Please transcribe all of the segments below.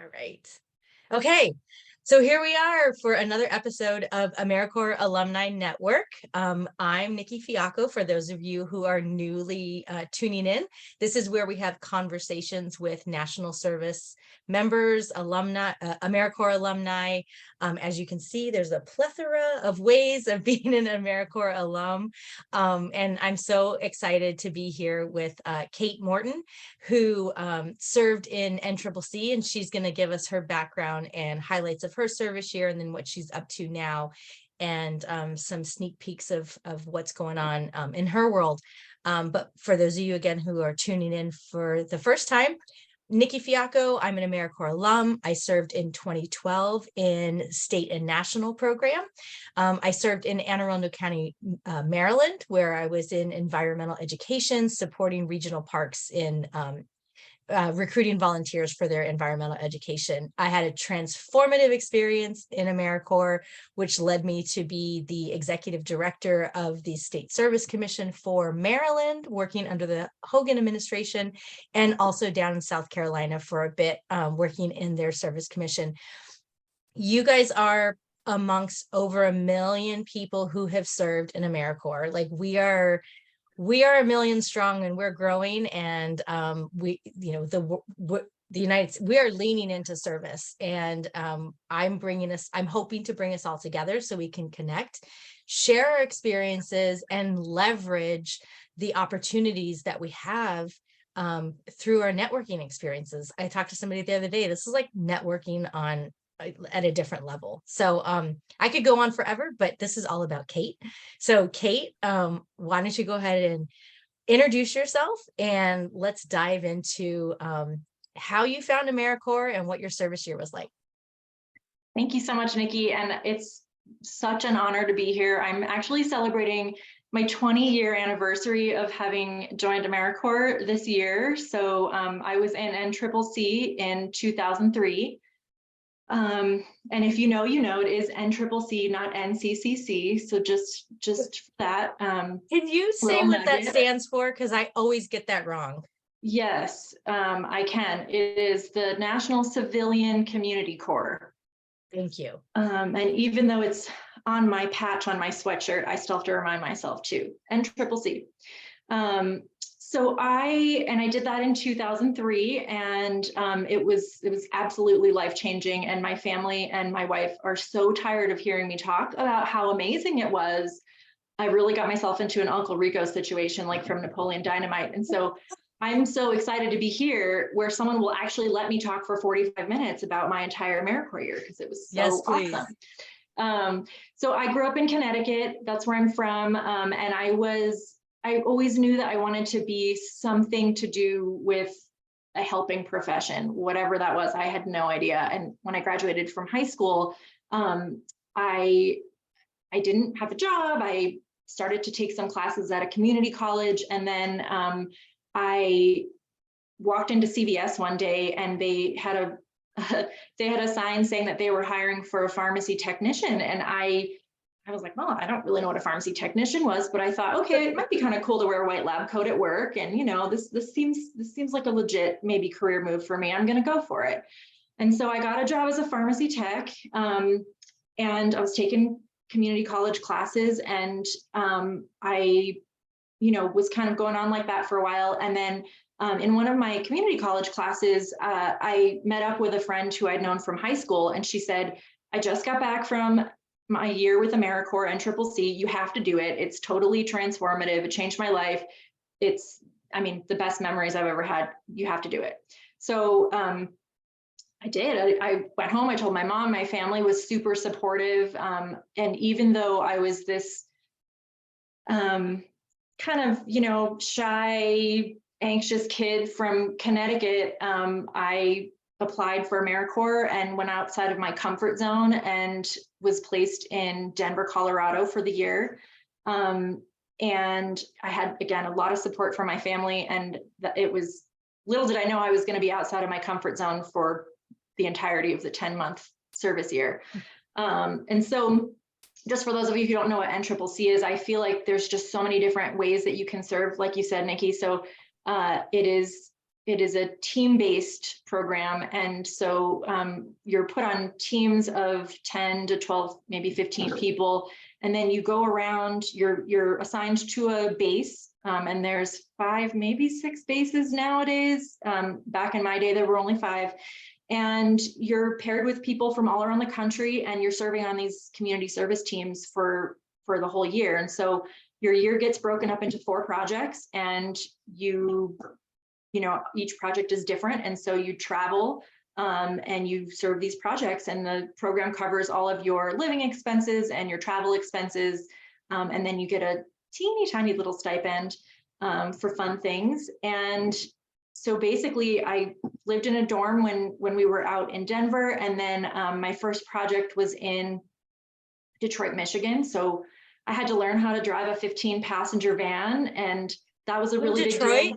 All right. Okay. So here we are for another episode of AmeriCorps Alumni Network. I'm Nikki Fiacco, for those of you who are newly tuning in. This is where we have conversations with national service members, alumni, AmeriCorps alumni. As you can see, there's a plethora of ways of being an AmeriCorps alum. And I'm so excited to be here with Kate Morton, who served in NCCC, and she's going to give us her background and highlights of her service year and then what she's up to now, and some sneak peeks of what's going on in her world. But for those of you, again, who are tuning in for the first time, Nikki Fiacco, I'm an AmeriCorps alum. I served in 2012 in state and national program. I served in Anne Arundel County, Maryland, where I was in environmental education, supporting regional parks in recruiting volunteers for their environmental education. I had a transformative experience in AmeriCorps, which led me to be the executive director of the State Service Commission for Maryland, working under the Hogan administration, and also down in South Carolina for a bit, working in their service commission. You guys are amongst over 1 million people who have served in AmeriCorps. Like, we are 1 million strong, and we're growing, and we are leaning into service, and I'm hoping to bring us all together so we can connect, share our experiences, and leverage the opportunities that we have through our networking experiences. I talked to somebody the other day. This is like networking at a different level. So I could go on forever, but this is all about Kate. So Kate, why don't you go ahead and introduce yourself, and let's dive into how you found AmeriCorps and what your service year was like. Thank you so much, Nikki. And it's such an honor to be here. I'm actually celebrating my 20-year anniversary of having joined AmeriCorps this year. So I was in NCCC in 2003. And if you know, it is NCCC, not NCCC. So just that. Can you say what that stands for? Because I always get that wrong. Yes, I can. It is the National Civilian Community Corps. Thank you. And even though it's on my patch on my sweatshirt, I still have to remind myself too. NCCC. So I did that in 2003, and it was absolutely life-changing. And my family and my wife are so tired of hearing me talk about how amazing it was. I really got myself into an Uncle Rico situation, like from Napoleon Dynamite. And so I'm so excited to be here, where someone will actually let me talk for 45 minutes about my entire AmeriCorps year, because it was so awesome. So I grew up in Connecticut. That's where I'm from, and I always knew that I wanted to be something to do with a helping profession, whatever that was. I had no idea. And when I graduated from high school, I didn't have a job. I started to take some classes at a community college, and then I walked into CVS one day, and they had a sign saying that they were hiring for a pharmacy technician, and I was like, well, I don't really know what a pharmacy technician was, but I thought, okay, it might be kind of cool to wear a white lab coat at work. And, this seems like a legit maybe career move for me. I'm going to go for it. And so I got a job as a pharmacy tech, and I was taking community college classes, and I was kind of going on like that for a while. And then in one of my community college classes, I met up with a friend who I'd known from high school, and she said, I just got back from my year with AmeriCorps and NCCC. You have to do it. It's totally transformative. It changed my life. It's, the best memories I've ever had. You have to do it. So I did. I went home. I told my mom. My family was super supportive. And even though I was this kind of, shy, anxious kid from Connecticut, I applied for AmeriCorps and went outside of my comfort zone and was placed in Denver, Colorado for the year. And I had, again, a lot of support from my family, and it was, little did I know I was going to be outside of my comfort zone for the entirety of the 10-month service year. And so just for those of you who don't know what NCCC is, I feel like there's just so many different ways that you can serve, like you said, Nikki. So it is it is a team-based program. And so you're put on teams of 10 to 12, maybe 15 people. And then you go around, you're assigned to a base. And there's 5, maybe 6 bases nowadays. Back in my day, there were only 5. And you're paired with people from all around the country, and you're serving on these community service teams for the whole year. And so your year gets broken up into 4 projects, and you know, each project is different. And so you travel and you serve these projects, and the program covers all of your living expenses and your travel expenses. And then you get a teeny tiny little stipend for fun things. And so basically I lived in a dorm when we were out in Denver. And then my first project was in Detroit, Michigan. So I had to learn how to drive a 15-passenger van. And that was a really big deal.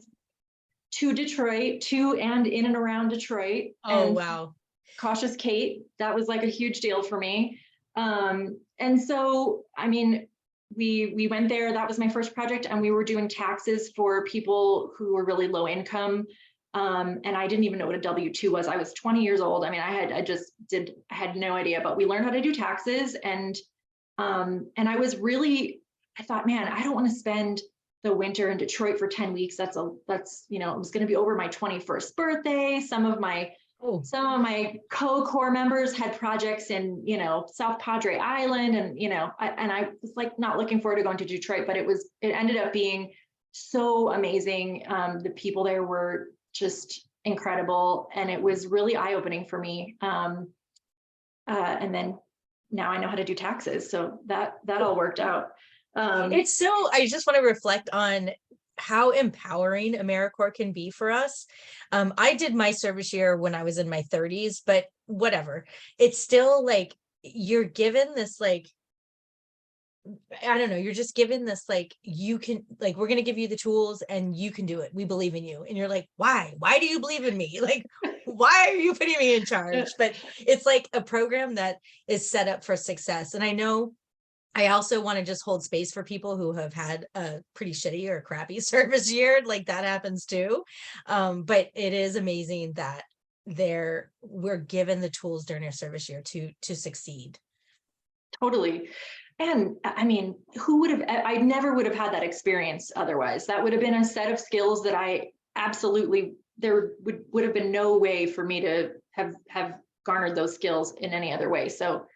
To Detroit, to and in and around Detroit. Oh, and wow. Cautious Kate, that was like a huge deal for me. And so, I mean, we went there, that was my first project, and we were doing taxes for people who were really low income. And I didn't even know what a W-2 was. I was 20 years old. I mean, I had no idea, but we learned how to do taxes. And I thought, man, I don't want to spend the winter in Detroit for 10 weeks. That's, you know, it was going to be over my 21st birthday. Some of my co-core members had projects in, you know, South Padre Island. And, you know, I was like not looking forward to going to Detroit, but it ended up being so amazing. The people there were just incredible. And it was really eye-opening for me. And then now I know how to do taxes. So that all worked out. I just want to reflect on how empowering AmeriCorps can be for us. I did my service year when I was in my 30s, but whatever. It's still like, you're given this, like, I don't know, you're just given this, like, you can, like, we're going to give you the tools and you can do it. We believe in you. And you're like, why do you believe in me? Like, why are you putting me in charge? But it's like a program that is set up for success. And I know I also want to just hold space for people who have had a pretty shitty or crappy service year. Like, that happens too. But it is amazing that we're given the tools during our service year to succeed. Totally. And I mean, I never would have had that experience otherwise. That would have been a set of skills that I absolutely, there would have been no way for me to have garnered those skills in any other way. So.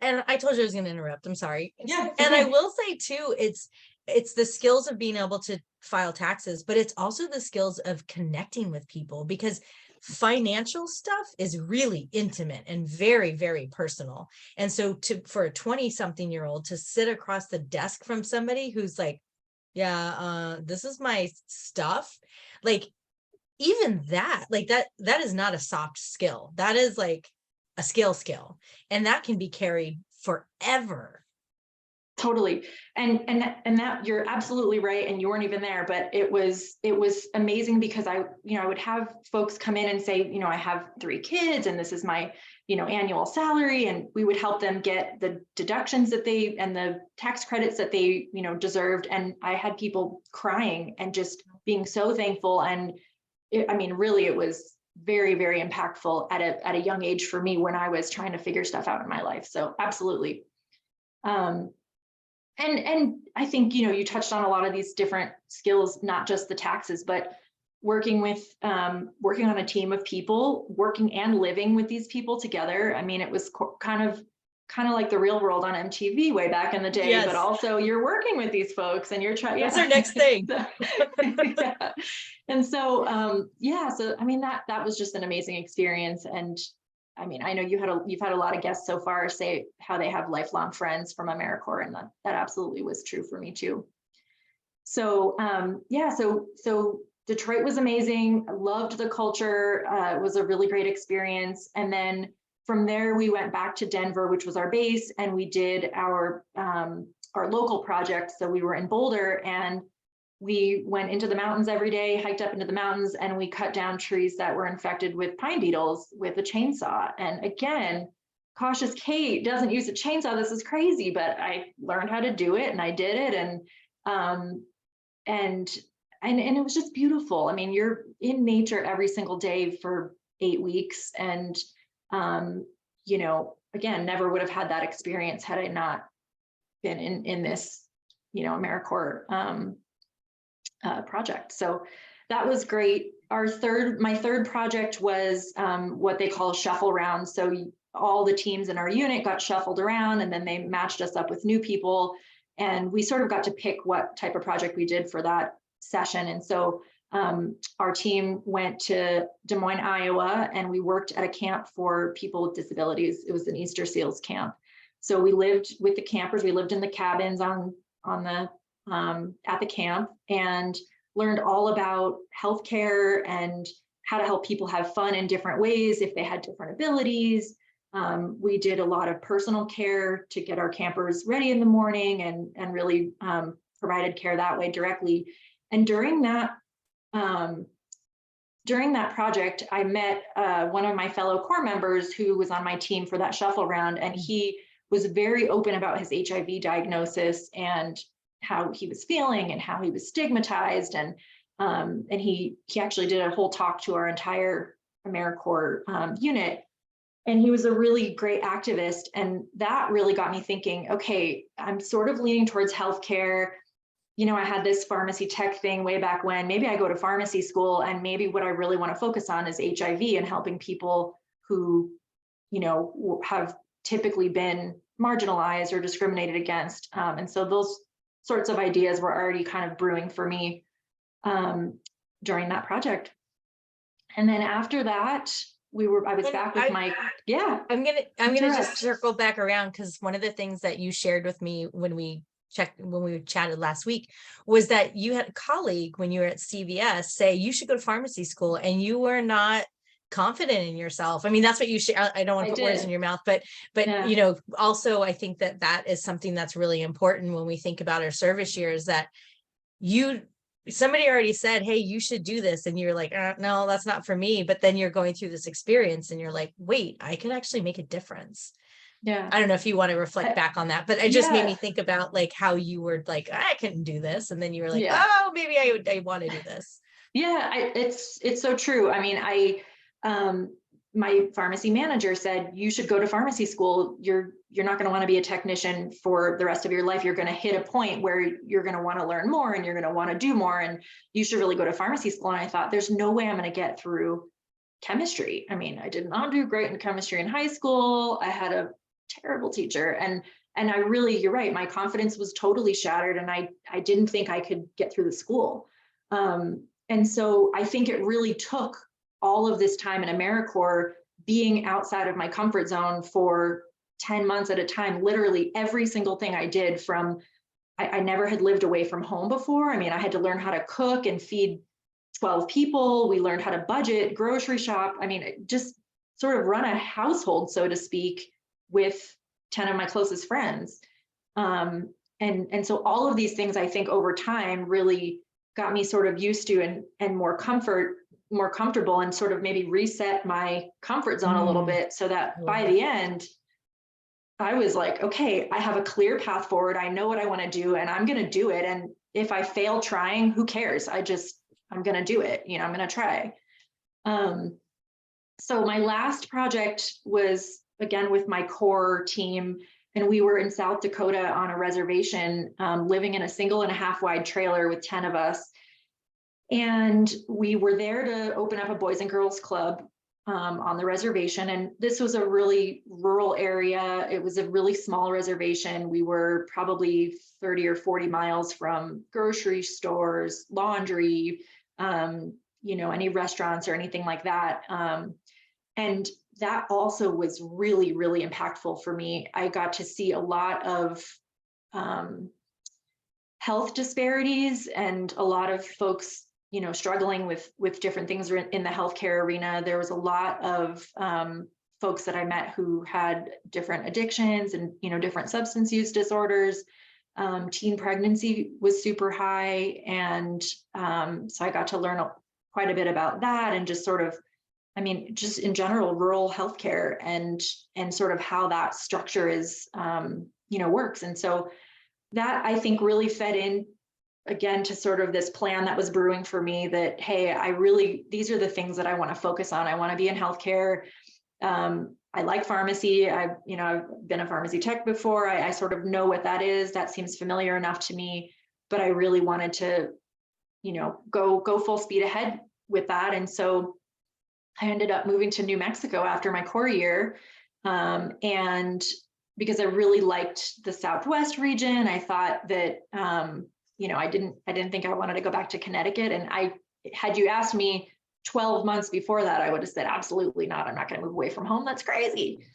And I told you I was going to interrupt. I'm sorry. Yeah. And I will say too, it's the skills of being able to file taxes, but it's also the skills of connecting with people, because financial stuff is really intimate and very, very personal. And so for a 20-something-year-old to sit across the desk from somebody who's like, yeah, this is my stuff. Like, even that, like that is not a soft skill. That is like a skill, and that can be carried forever. Totally. And that you're absolutely right. And you weren't even there, but it was amazing, because I would have folks come in and say, you know, I have 3 kids and this is my, you know, annual salary. And we would help them get the deductions and the tax credits that they, you know, deserved. And I had people crying and just being so thankful. And really, it was very, very impactful at a young age for me when I was trying to figure stuff out in my life. So absolutely. And I think, you know, you touched on a lot of these different skills, not just the taxes, but working on a team of people, working and living with these people together. I mean, it was kind of like The Real World on MTV way back in the day, yes. But also you're working with these folks and you're trying. That's our next thing. Yeah. And so, so I mean, that was just an amazing experience. And I mean, I know you've had a lot of guests so far say how they have lifelong friends from AmeriCorps, and that absolutely was true for me too. So, so Detroit was amazing. I loved the culture. It was a really great experience. And then from there, we went back to Denver, which was our base, and we did our local project. So we were in Boulder, and we went into the mountains every day, hiked up into the mountains, and we cut down trees that were infected with pine beetles with a chainsaw. And again, Cautious Kate doesn't use a chainsaw. This is crazy, but I learned how to do it, and I did it. And and it was just beautiful. I mean, you're in nature every single day for 8 weeks. And, you know, again, never would have had that experience had I not been in this, you know, AmeriCorps project. So that was great. My third project was what they call shuffle round. So all the teams in our unit got shuffled around, and then they matched us up with new people. And we sort of got to pick what type of project we did for that session. And so our team went to Des Moines, Iowa, and we worked at a camp for people with disabilities. It was an Easter Seals camp. So we lived with the campers. We lived in the cabins on the at the camp, and learned all about healthcare and how to help people have fun in different ways if they had different abilities. We did a lot of personal care to get our campers ready in the morning, and really provided care that way directly. And during that project, I met one of my fellow Corps members who was on my team for that shuffle round, and he was very open about his HIV diagnosis and how he was feeling and how he was stigmatized. And he actually did a whole talk to our entire AmeriCorps unit. And he was a really great activist. And that really got me thinking, okay, I'm sort of leaning towards healthcare. You know, I had this pharmacy tech thing way back when. Maybe I go to pharmacy school, and maybe what I really want to focus on is HIV and helping people who, you know, have typically been marginalized or discriminated against. And so those sorts of ideas were already kind of brewing for me during that project. And then after that, I was back with I'm gonna just circle back around, because one of the things that you shared with me when we chatted last week was that you had a colleague when you were at CVS say you should go to pharmacy school, and you were not confident in yourself. I mean, that's what you share. I don't want to put words in your mouth, but yeah. You know, also I think that is something that's really important when we think about our service years, that somebody already said, hey, you should do this, and you're like, no, that's not for me. But then you're going through this experience and you're like, wait, I could actually make a difference. Yeah. I don't know if you want to reflect back on that, but it just made me think about like how you were like, I couldn't do this, and then you were like, oh, maybe I want to do this. Yeah, it's so true. I mean, my pharmacy manager said, you should go to pharmacy school. You're not going to want to be a technician for the rest of your life. You're going to hit a point where you're going to want to learn more, and you're going to want to do more, and you should really go to pharmacy school. And I thought, there's no way I'm going to get through chemistry. I mean, I did not do great in chemistry in high school. I had a terrible teacher, and I really, you're right, my confidence was totally shattered, and I didn't think I could get through the school. And so I think it really took all of this time in AmeriCorps, being outside of my comfort zone for 10 months at a time. Literally every single thing I did, from I never had lived away from home before. I mean, I had to learn how to cook and feed 12 people. We learned how to budget, grocery shop. I mean, just sort of run a household, so to speak, with 10 of my closest friends. And so all of these things, I think over time really got me sort of used to and more comfortable, and sort of maybe reset my comfort zone a little bit, so that by the end, I was like, okay, I have a clear path forward. I know what I want to do, and I'm going to do it. And if I fail trying, who cares? I'm going to do it. You know, I'm going to try. So my last project was, again, with my core team, and we were in South Dakota on a reservation, living in a 1.5 wide trailer with 10 of us. And we were there to open up a Boys and Girls Club on the reservation. And this was a really rural area. It was a really small reservation. We were probably 30 or 40 miles from grocery stores, laundry, you know, any restaurants or anything like that. And that also was really, really impactful for me. I got to see a lot of health disparities, and a lot of folks, you know, struggling with different things in the healthcare arena. There was a lot of folks that I met who had different addictions and, you know, different substance use disorders. Teen pregnancy was super high. And so I got to learn quite a bit about that, and just sort of, I mean, just in general, rural healthcare and sort of how that structure is, you know, works. And so that, I think, really fed in again, to sort of this plan that was brewing for me that, hey, these are the things that I want to focus on. I want to be in healthcare. I like pharmacy. I've been a pharmacy tech before. I sort of know what that is. That seems familiar enough to me, but I really wanted to, go full speed ahead with that. And so I ended up moving to New Mexico after my core year. And because I really liked the Southwest region, I thought that, I didn't think I wanted to go back to Connecticut. And had you asked me 12 months before that, I would have said, absolutely not. I'm not going to move away from home. That's crazy.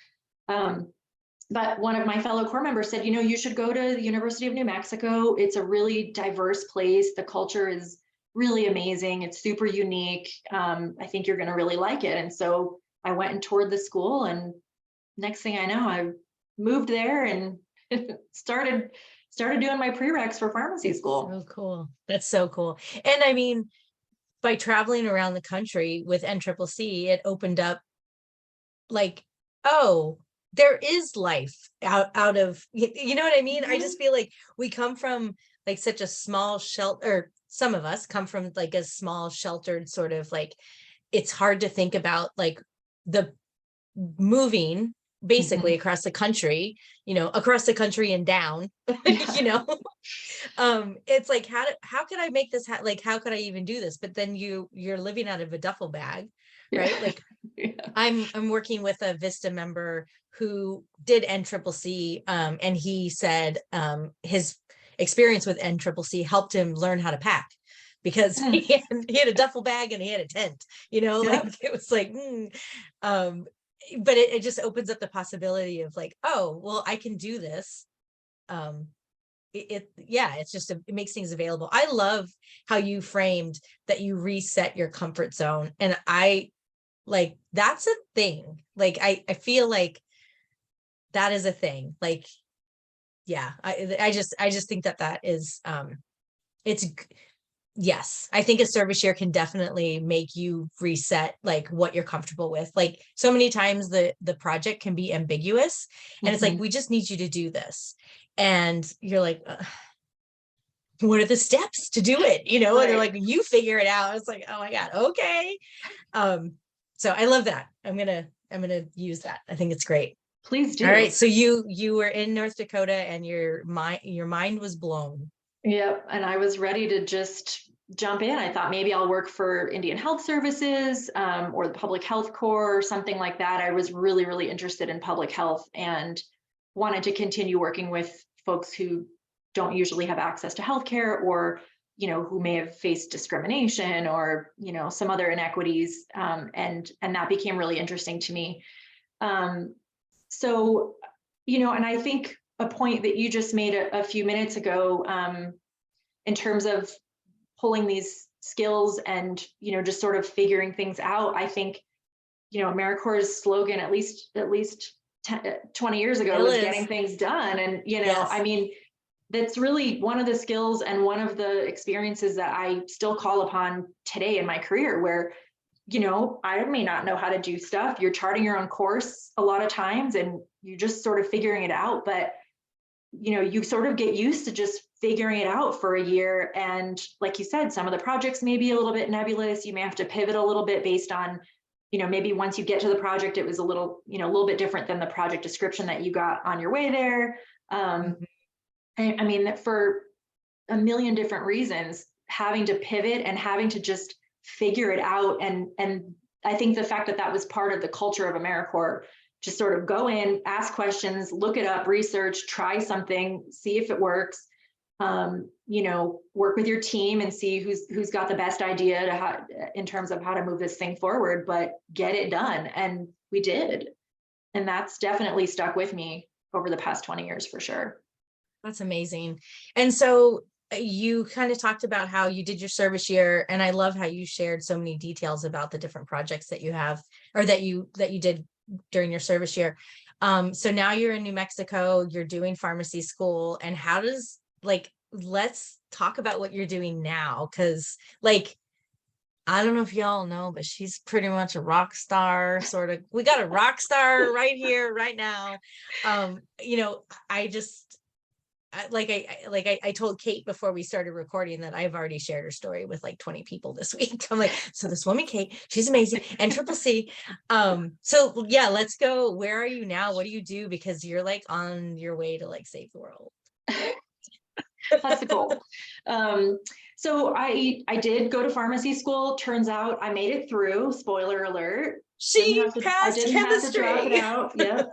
But one of my fellow Corps members said, you should go to the University of New Mexico. It's a really diverse place. The culture is really amazing. It's super unique. I think you're going to really like it. And so I went and toured the school, and next thing I know, I moved there and started doing my prereqs for pharmacy school. So cool. That's so cool. And I mean, by traveling around the country with NCCC, it opened up like, oh, there is life out of, you know what I mean? I just feel like we come from like such a small shelter, or some of us come from like a small sheltered sort of like, it's hard to think about like the moving basically across the country, across the country and down, it's like, how could I make this, like, how could I even do this? But then you're living out of a duffel bag, right? Yeah. Like Yeah. I'm working with a Vista member who did NCCC, and he said his experience with NCCC helped him learn how to pack, because he had a duffel bag and he had a tent, like it was like, but it just opens up the possibility of like, oh, well, I can do this. It's just, it makes things available. I love how you framed that you reset your comfort zone. And I like, that's a thing. Like, I feel like that is a thing. Like, yeah, I just think that is, it's, yes, I think a service year can definitely make you reset like what you're comfortable with. Like so many times the project can be ambiguous, and it's like, we just need you to do this. And you're like, what are the steps to do it? Right. And they're like, you figure it out. It's like, oh my God. Okay. So I love that. I'm going to use that. I think it's great. Please do. All right. So you were in North Dakota and your mind was blown. Yep. And I was ready to just jump in. I thought maybe I'll work for Indian Health Services, or the Public Health Corps or something like that. I was really, really interested in public health and wanted to continue working with folks who don't usually have access to healthcare, or, who may have faced discrimination or, some other inequities. And that became really interesting to me. So, and I think a point that you just made a few minutes ago, in terms of pulling these skills and, just sort of figuring things out. I think, AmeriCorps' slogan, at least 20 years ago, was getting things done. And, Yes. I mean, that's really one of the skills and one of the experiences that I still call upon today in my career, where, I may not know how to do stuff. You're charting your own course a lot of times and you're just sort of figuring it out. But, you sort of get used to just figuring it out for a year. And like you said, some of the projects may be a little bit nebulous. You may have to pivot a little bit based on, maybe once you get to the project, it was a little bit different than the project description that you got on your way there. I mean, for a million different reasons, having to pivot and having to just figure it out. And I think the fact that that was part of the culture of AmeriCorps, just sort of go in, ask questions, look it up, research, try something, see if it works, work with your team and see who's got the best idea in terms of how to move this thing forward, but get it done. And we did. And that's definitely stuck with me over the past 20 years for sure. That's amazing. And so you kind of talked about how you did your service year, and I love how you shared so many details about the different projects that you have, or that you did during your service year. So now you're in New Mexico, you're doing pharmacy school, and how does, like, let's talk about what you're doing now. Cause like, I don't know if y'all know, but she's pretty much a rock star, sort of. We got a rock star right here, right now. I just, I told Kate before we started recording that I've already shared her story with like 20 people this week. I'm like, so this woman, Kate, she's amazing. And Triple C. So yeah, let's go. Where are you now? What do you do? Because you're like on your way to like save the world. That's the goal. So I did go to pharmacy school. Turns out I made it through. Spoiler alert. She I passed didn't have to drop it chemistry. out. Yep.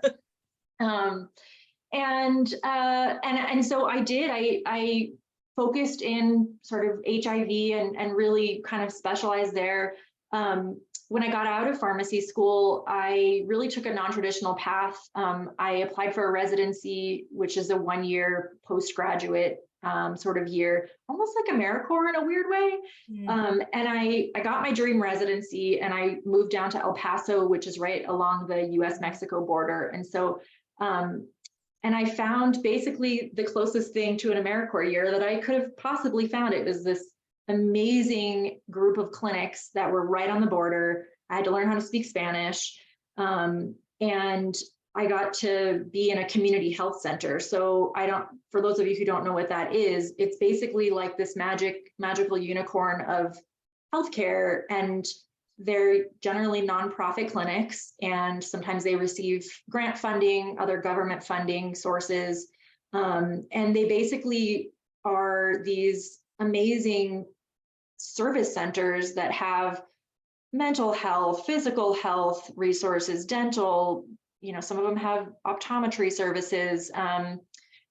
And so I did. I focused in sort of HIV and really kind of specialized there. When I got out of pharmacy school, I really took a non-traditional path. I applied for a residency, which is a 1-year postgraduate sort of year, almost like AmeriCorps in a weird way. And I got my dream residency, and I moved down to El Paso, which is right along the US-Mexico border. And so, and I found basically the closest thing to an AmeriCorps year that I could have possibly found. It was this amazing group of clinics that were right on the border. I had to learn how to speak Spanish. And I got to be in a community health center. So for those of you who don't know what that is, it's basically like this magical unicorn of healthcare, and they're generally nonprofit clinics, and sometimes they receive grant funding, other government funding sources. And they basically are these amazing service centers that have mental health, physical health resources, dental, some of them have optometry services,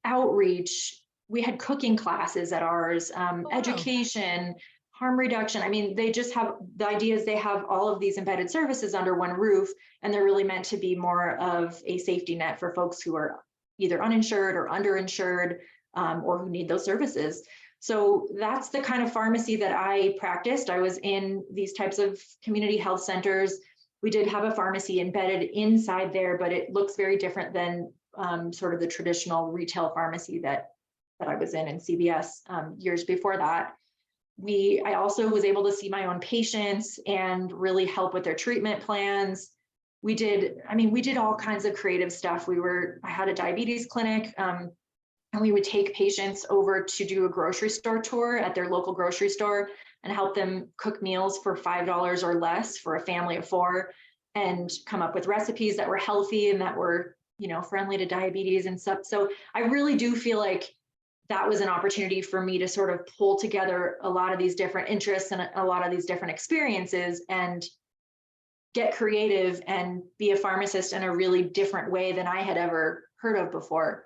outreach. We had cooking classes at ours, education, harm reduction. I mean, they just have the ideas. They have all of these embedded services under one roof, and they're really meant to be more of a safety net for folks who are either uninsured or underinsured, or who need those services. So that's the kind of pharmacy that I practiced. I was in these types of community health centers. We did have a pharmacy embedded inside there, but it looks very different than sort of the traditional retail pharmacy that I was in CVS years before that. I also was able to see my own patients and really help with their treatment plans. We did all kinds of creative stuff. I had a diabetes clinic, and we would take patients over to do a grocery store tour at their local grocery store and help them cook meals for $5 or less for a family of 4, and come up with recipes that were healthy and that were, friendly to diabetes and stuff. So I really do feel like that was an opportunity for me to sort of pull together a lot of these different interests and a lot of these different experiences and get creative and be a pharmacist in a really different way than I had ever heard of before.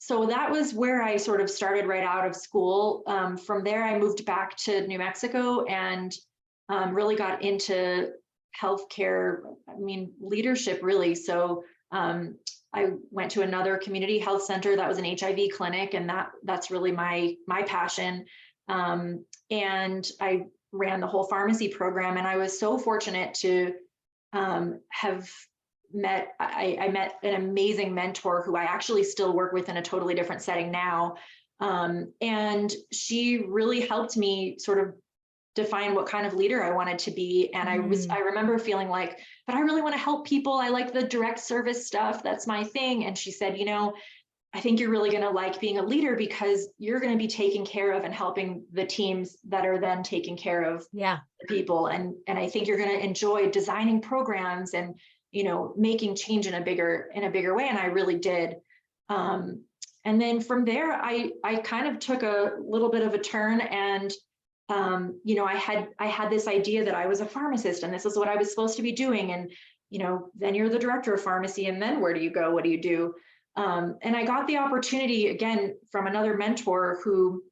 So that was where I sort of started right out of school. From there, I moved back to New Mexico and really got into healthcare, leadership really. So I went to another community health center that was an HIV clinic, and that's really my passion. And I ran the whole pharmacy program, and I was so fortunate to have met an amazing mentor who I actually still work with in a totally different setting now. And she really helped me sort of define what kind of leader I wanted to be. And I remember feeling like, but I really want to help people. I like the direct service stuff. That's my thing. And she said, I think you're really going to like being a leader because you're going to be taking care of and helping the teams that are then taking care of the people. And I think you're going to enjoy designing programs and, making change in a bigger way. And I really did. And then from there, I kind of took a little bit of a turn, and I had this idea that I was a pharmacist and this is what I was supposed to be doing. And, then you're the director of pharmacy, and then where do you go? What do you do? And I got the opportunity again from another mentor who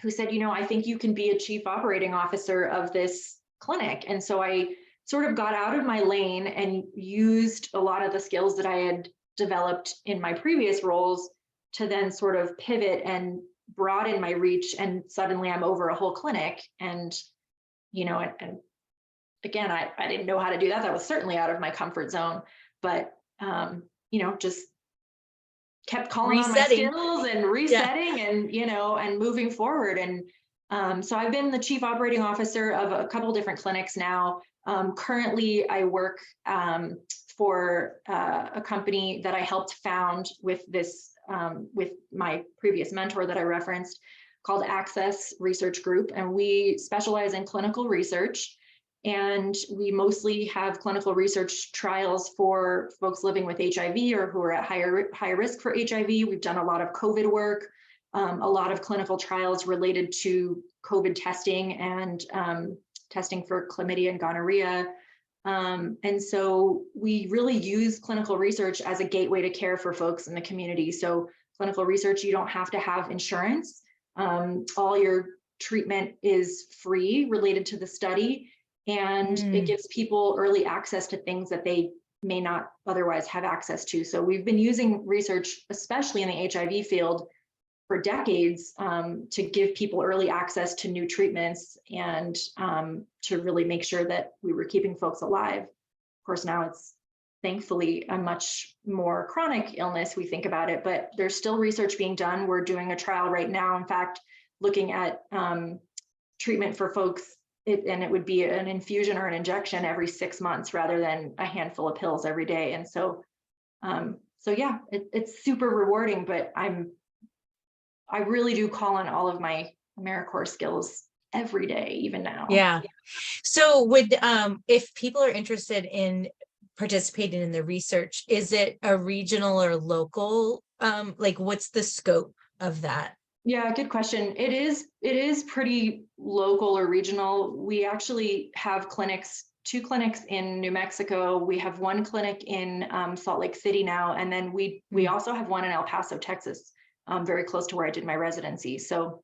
said, I think you can be a chief operating officer of this clinic. And so I sort of got out of my lane and used a lot of the skills that I had developed in my previous roles to then sort of pivot and broaden my reach. And suddenly I'm over a whole clinic. And, and again, I didn't know how to do that. That was certainly out of my comfort zone, but, just kept calling on my skills and resetting and, and moving forward. And so I've been the chief operating officer of a couple different clinics now. Currently, I work for a company that I helped found with my previous mentor that I referenced, called Access Research Group, and we specialize in clinical research. And we mostly have clinical research trials for folks living with HIV or who are at higher risk for HIV. We've done a lot of COVID work, a lot of clinical trials related to COVID testing and testing for chlamydia and gonorrhea. And so we really use clinical research as a gateway to care for folks in the community. So clinical research, you don't have to have insurance. All your treatment is free related to the study, and it gives people early access to things that they may not otherwise have access to. So we've been using research, especially in the HIV field, for decades, to give people early access to new treatments and to really make sure that we were keeping folks alive. Of course, now it's thankfully a much more chronic illness, we think about it, but there's still research being done. We're doing a trial right now, in fact, looking at treatment for folks, and it would be an infusion or an injection every 6 months rather than a handful of pills every day. And so yeah, it's super rewarding, but I really do call on all of my AmeriCorps skills every day, even now. Yeah. So would, if people are interested in participating in the research, is it a regional or local? Like, what's the scope of that? Yeah, good question. It is pretty local or regional. We actually have two clinics in New Mexico. We have one clinic in Salt Lake City now, and then we also have one in El Paso, Texas, very close to where I did my residency. So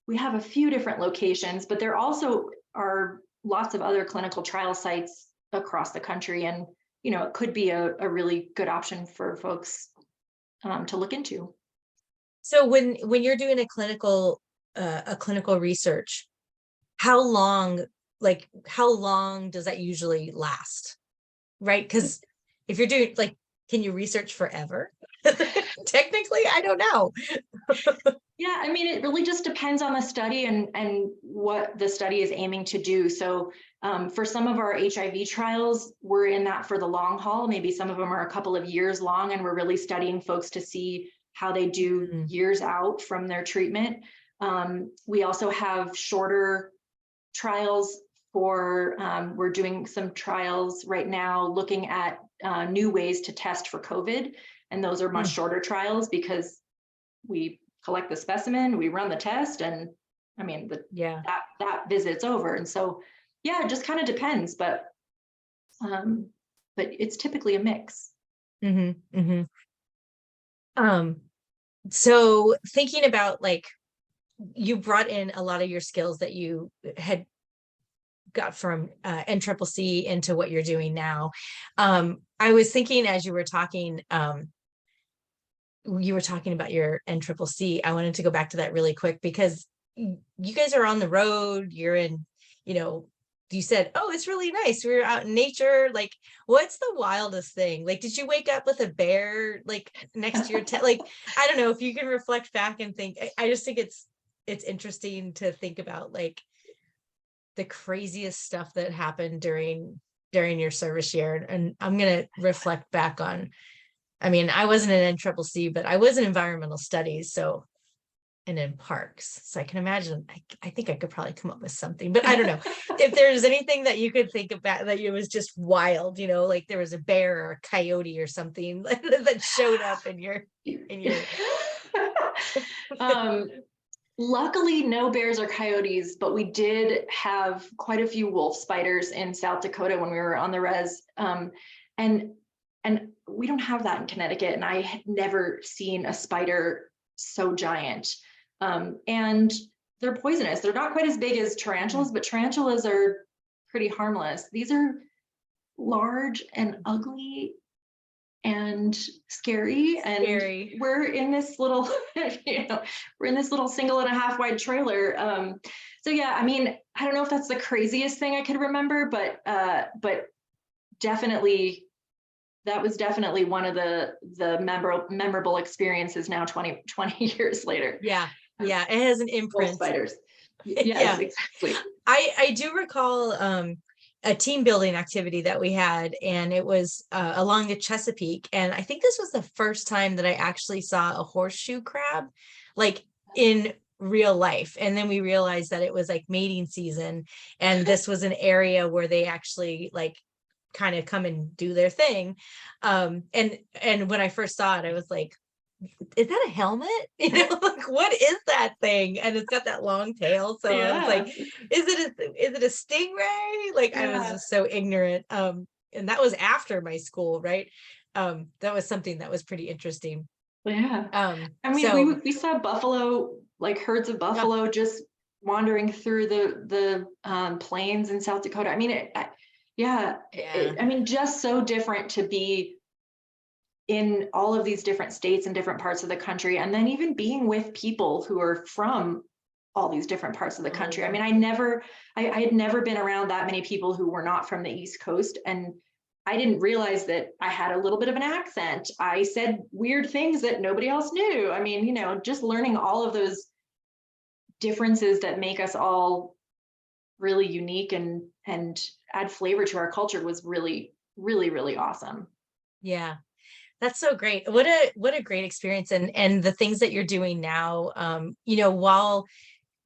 we have a few different locations, but there also are lots of other clinical trial sites across the country, and it could be a really good option for folks to look into. So when you're doing a clinical research, how long does that usually last? Right? Because if you're doing, like, can you research forever? Technically, I don't know. Yeah, I mean, it really just depends on the study and what the study is aiming to do. So for some of our HIV trials, we're in that for the long haul. Maybe some of them are a couple of years long, and we're really studying folks to see how they do years out from their treatment. We also have shorter trials for, we're doing some trials right now looking at new ways to test for COVID. And those are much shorter trials because we collect the specimen, we run the test, and I mean, that visit's over. And so, yeah, it just kind of depends, but it's typically a mix. So thinking about, like, you brought in a lot of your skills that you had got from NCCC into what you're doing now. I was thinking as you were talking about your NCCC. I wanted to go back to that really quick because you guys are on the road. You're in, you said, oh, it's really nice. We were out in nature. Like, what's the wildest thing? Like, did you wake up with a bear, like, next to your tent? Like, I don't know if you can reflect back and think. I just think it's interesting to think about, like, the craziest stuff that happened during your service year. And I'm going to reflect back on, I mean, I wasn't in NCCC, but I was in environmental studies. So, and in parks. So I can imagine, I think I could probably come up with something, but I don't know if there's anything that you could think about that it was just wild, like there was a bear or a coyote or something that showed up in your Luckily, no bears or coyotes, but we did have quite a few wolf spiders in South Dakota when we were on the res. And we don't have that in Connecticut. And I had never seen a spider so giant. And they're poisonous. They're not quite as big as tarantulas, but tarantulas are pretty harmless. These are large and ugly and scary. And we're in this little, we're in this little 1.5 wide trailer. So yeah, I mean, I don't know if that's the craziest thing I could remember, but definitely, that was definitely one of the memorable experiences now 20 years later. Yeah. It has an imprint. Wolf spiders. Yes, exactly. I do recall a team building activity that we had, and it was along the Chesapeake. And I think this was the first time that I actually saw a horseshoe crab, like in real life. And then we realized that it was like mating season, and this was an area where they actually like kind of come and do their thing. And when I first saw it, I was like, is that a helmet? Like what is that thing? And it's got that long tail. So I was like, Yeah. is it a stingray? Like I was Yeah. just so ignorant. And that was after my school, right? That was something that was pretty interesting. Yeah. I mean, So we saw buffalo, like herds of yeah, buffalo just wandering through the plains in South Dakota. I mean, yeah, yeah. I mean, just so different to be in all of these different states and different parts of the country, and then even being with people who are from all these different parts of the Oh country. I yeah. mean, I had never been around that many people who were not from the East Coast, and I didn't realize that I had a little bit of an accent. I said weird things that nobody else knew. I mean, just learning all of those differences that make us all really unique and add flavor to our culture was really, really, really awesome. Yeah. That's so great. What a great experience. And the things that you're doing now, while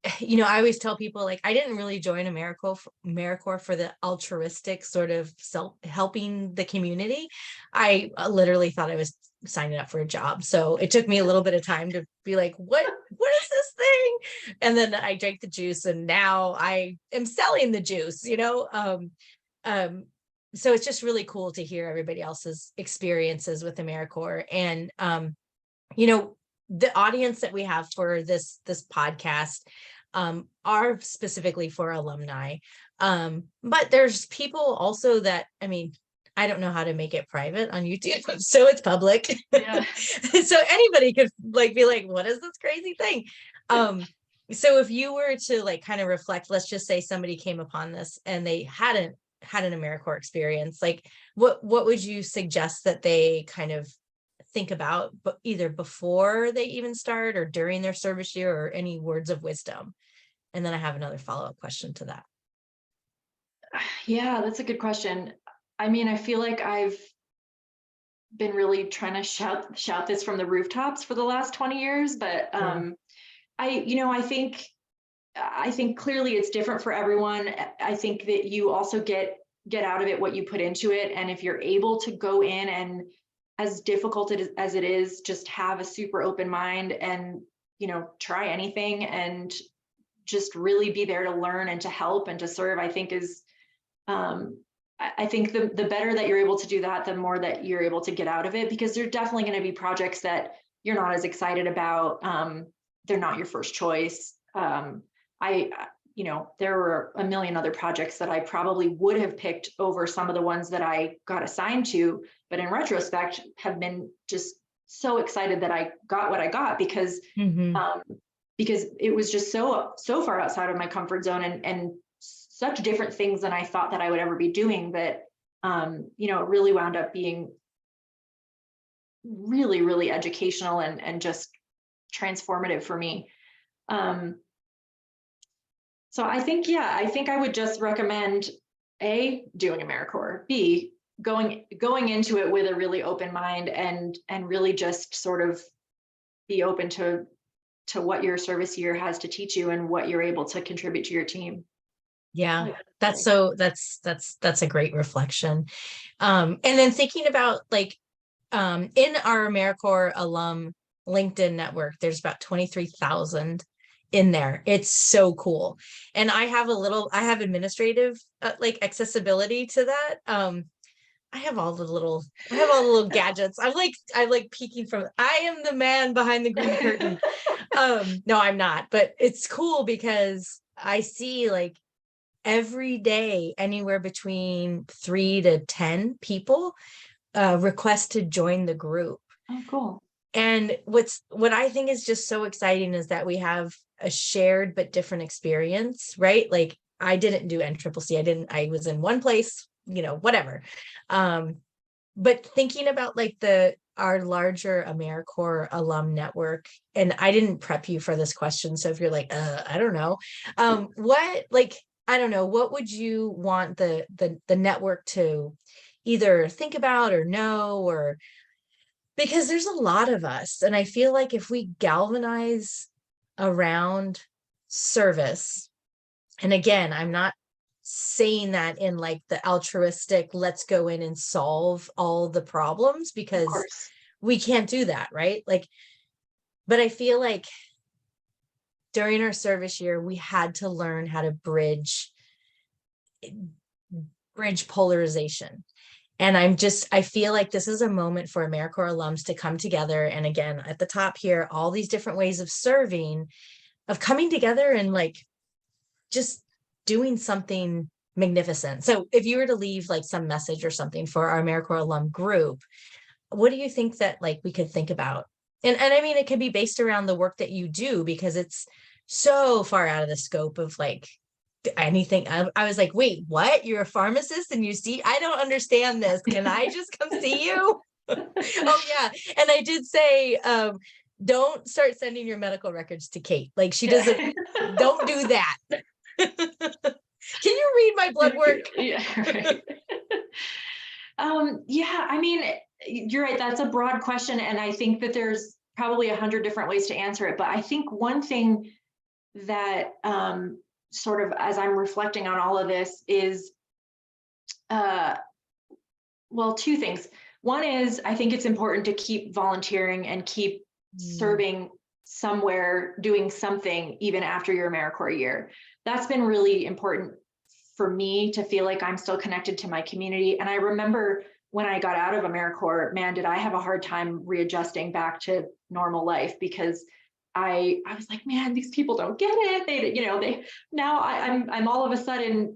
I always tell people like I didn't really join AmeriCorps for the altruistic sort of self helping the community. I literally thought I was signing up for a job. So it took me a little bit of time to be like, what is this thing? And then I drank the juice, and now I am selling the juice. Um, so it's just really cool to hear everybody else's experiences with AmeriCorps. And you know, the audience that we have for this podcast are specifically for alumni. But there's people also that, I mean, I don't know how to make it private on YouTube, so it's public. Yeah. So anybody could like be like, what is this crazy thing? So if you were to like kind of reflect, let's just say somebody came upon this and they hadn't had an AmeriCorps experience, like what would you suggest that they kind of think about, but either before they even start or during their service year, or any words of wisdom? And then I have another follow-up question to that. Yeah, that's a good question. I mean, I feel like I've been really trying to shout this from the rooftops for the last 20 years, but Yeah. I think clearly it's different for everyone. I think that you also get out of it what you put into it, and if you're able to go in and, as difficult as it is, just have a super open mind and try anything and just really be there to learn and to help and to serve, I think is I think the better that you're able to do that, the more that you're able to get out of it, because there's definitely going to be projects that you're not as excited about. They're not your first choice. I, there were a million other projects that I probably would have picked over some of the ones that I got assigned to, but in retrospect have been just so excited that I got what I got, because Mm-hmm. because it was just so far outside of my comfort zone, and such different things than I thought that I would ever be doing, that it really wound up being really, really educational and just transformative for me. So I think, yeah, I think I would just recommend A, doing AmeriCorps, B, going into it with a really open mind and really just sort of be open to what your service year has to teach you and what you're able to contribute to your team. Yeah, Oh, that's so that's a great reflection. And then thinking about like in our AmeriCorps alum LinkedIn network, there's about 23,000 in there. It's so cool. And I have administrative like accessibility to that. I have all the little gadgets. I'm like peeking from, I am the man behind the green curtain. No, I'm not, but it's cool because I see like every day anywhere between 3 to 10 people request to join the group. oh, cool. And what I think is just so exciting is that we have a shared but different experience, right? Like I didn't do NCCC. I was in one place, whatever. But thinking about like our larger AmeriCorps alum network, and I didn't prep you for this question. So if you're like, I don't know, what like I don't know, what would you want the network to either think about or know, or because there's a lot of us, and I feel like if we galvanize around service, and again, I'm not saying that in like the altruistic, let's go in and solve all the problems, Of because course. we can't do that, right? Like, but I feel like during our service year, we had to learn how to bridge polarization. And I feel like this is a moment for AmeriCorps alums to come together. And again, at the top here, all these different ways of serving, of coming together and like just doing something magnificent. So if you were to leave like some message or something for our AmeriCorps alum group, what do you think that like we could think about? And I mean, it could be based around the work that you do, because it's so far out of the scope of like anything. I was like, wait, what? You're a pharmacist and you see, I don't understand this. Can I just come see you? Oh yeah. And I did say, don't start sending your medical records to Kate. Like she doesn't, don't do that. Can you read my blood work? Yeah, right. Yeah, I mean, you're right. That's a broad question. And I think that there's probably 100 different ways to answer it. But I think one thing that sort of as I'm reflecting on all of this is, well, two things. One is I think it's important to keep volunteering and keep serving somewhere, doing something even after your AmeriCorps year. That's been really important for me to feel like I'm still connected to my community. And I remember when I got out of AmeriCorps, man, did I have a hard time readjusting back to normal life, because I was like, man, these people don't get it. They now I'm all of a sudden,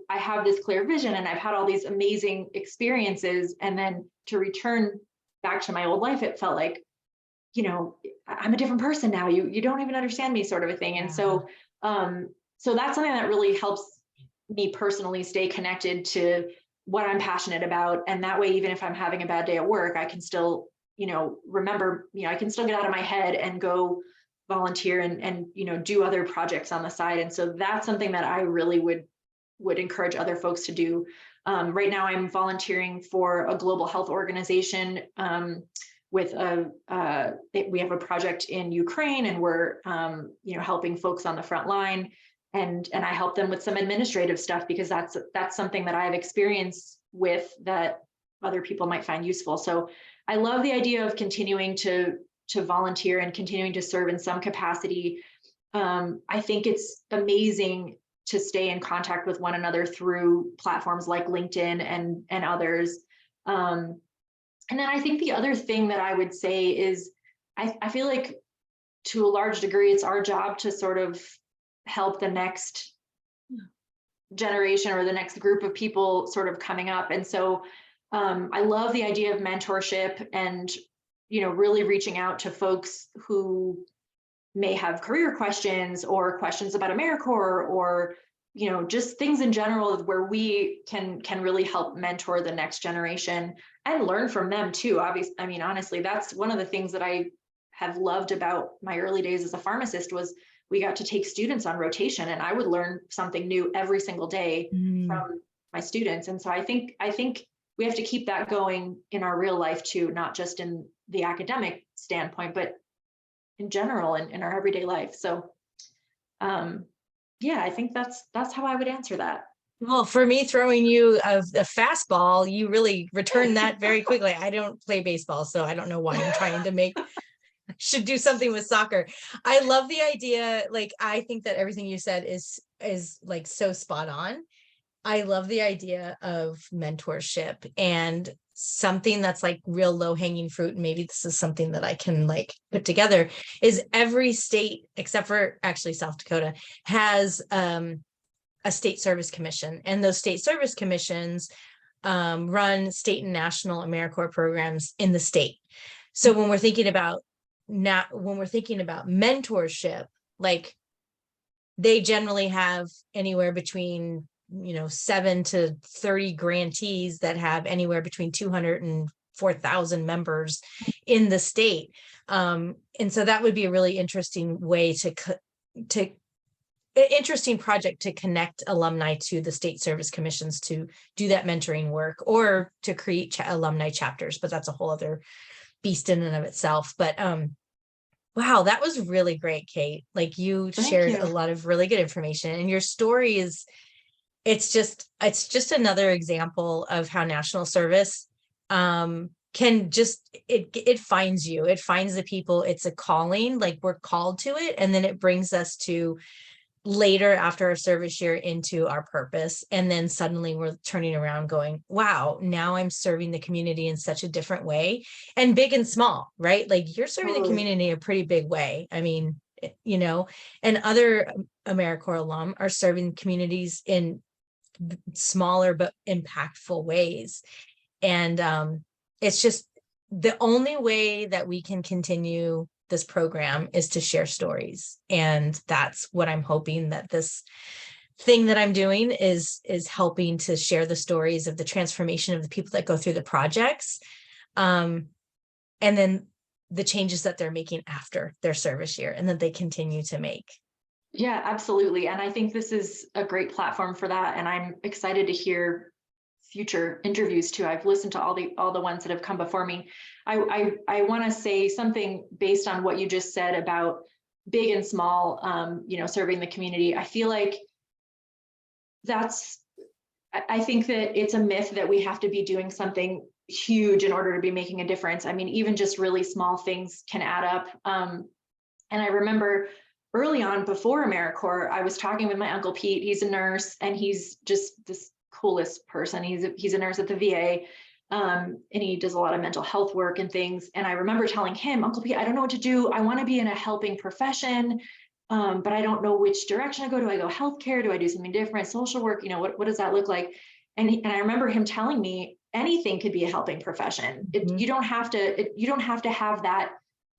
I have this clear vision and I've had all these amazing experiences. And then to return back to my old life, it felt like, I'm a different person now. You don't even understand me, sort of a thing. And so so that's something that really helps me personally stay connected to what I'm passionate about. And that way, even if I'm having a bad day at work, I can still, remember, I can still get out of my head and go volunteer and do other projects on the side. And so that's something that I really would encourage other folks to do. Right now, I'm volunteering for a global health organization with we have a project in Ukraine, and we're helping folks on the front line, and I help them with some administrative stuff, because that's something that I have experience with that other people might find useful. So I love the idea of continuing to volunteer and continuing to serve in some capacity. I think it's amazing to stay in contact with one another through platforms like LinkedIn and others. And then I think the other thing that I would say is I feel like to a large degree, it's our job to sort of help the next generation or the next group of people sort of coming up. And so I love the idea of mentorship and, really reaching out to folks who may have career questions or questions about AmeriCorps, or, just things in general where we can really help mentor the next generation and learn from them too. Obviously, I mean, honestly, that's one of the things that I have loved about my early days as a pharmacist was we got to take students on rotation, and I would learn something new every single day from my students. And so I think we have to keep that going in our real life too, not just in the academic standpoint, but in general and in our everyday life. So yeah, I think that's how I would answer that. Well, for me, throwing you a fastball, you really returned that very quickly. I don't play baseball, so I don't know why I'm trying to make should do something with soccer. I love the idea. Like, I think that everything you said is like so spot on. I love the idea of mentorship and something that's like real low hanging fruit. And maybe this is something that I can like put together is every state, except for actually South Dakota, has a state service commission, and those state service commissions run state and national AmeriCorps programs in the state. So when we're thinking about mentorship, like they generally have anywhere between 7 to 30 grantees that have anywhere between 200 and 4,000 members in the state. And so that would be a really interesting way to interesting project to connect alumni to the state service commissions to do that mentoring work, or to create alumni chapters, but that's a whole other beast in and of itself. But wow, that was really great, Kate. Like, you shared a lot of really good information, and your story is, it's just another example of how national service can just, it finds you, it finds the people. It's a calling, like we're called to it, and then it brings us to later after our service year into our purpose. And then suddenly we're turning around going, wow, now I'm serving the community in such a different way, and big and small, right? Like, you're serving the community in a pretty big way. I mean, you know, and other AmeriCorps alum are serving communities in smaller but impactful ways. And it's just, the only way that we can continue this program is to share stories. And that's what I'm hoping that this thing that I'm doing is helping to share the stories of the transformation of the people that go through the projects. And then the changes that they're making after their service year, and that they continue to make. Yeah, absolutely. And I think this is a great platform for that. And I'm excited to hear future interviews too. I've listened to all the ones that have come before me. I want to say something based on what you just said about big and small, serving the community. I feel like I think that it's a myth that we have to be doing something huge in order to be making a difference. I mean, even just really small things can add up. And I remember early on, before AmeriCorps, I was talking with my Uncle Pete. He's a nurse, and he's just this coolest person. He's a nurse at the VA, and he does a lot of mental health work and things. And I remember telling him, Uncle Pete, I don't know what to do. I want to be in a helping profession, but I don't know which direction I go. Do I go healthcare? Do I do something different? Social work? What does that look like? And I remember him telling me anything could be a helping profession. You don't have to have that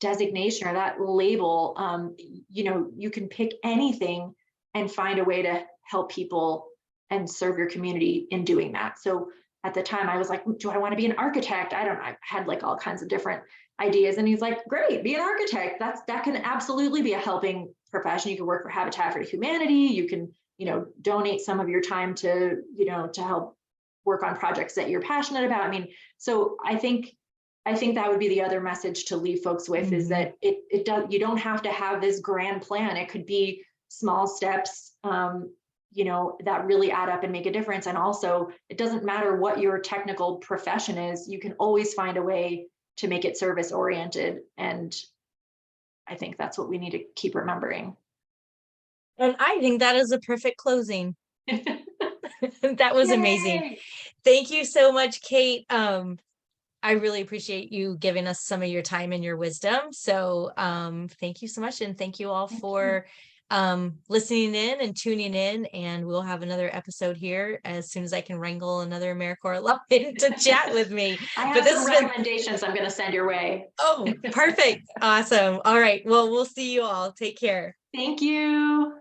designation or that label. You can pick anything and find a way to help people and serve your community in doing that. So at the time I was like, do I want to be an architect? I had like all kinds of different ideas. And he's like, great, be an architect. That can absolutely be a helping profession. You can work for Habitat for Humanity. You can, donate some of your time to help work on projects that you're passionate about. I mean, so I think that would be the other message to leave folks with, is that you don't have to have this grand plan. It could be small steps, that really add up and make a difference. And also, it doesn't matter what your technical profession is, you can always find a way to make it service oriented. And I think that's what we need to keep remembering. And I think that is a perfect closing. That was amazing. Thank you so much, Kate. I really appreciate you giving us some of your time and your wisdom. So thank you so much. And thank you all for listening in and tuning in. And we'll have another episode here as soon as I can wrangle another AmeriCorps alum to chat with me. I have some recommendations I'm going to send your way. Oh, perfect. Awesome. All right. Well, we'll see you all. Take care. Thank you.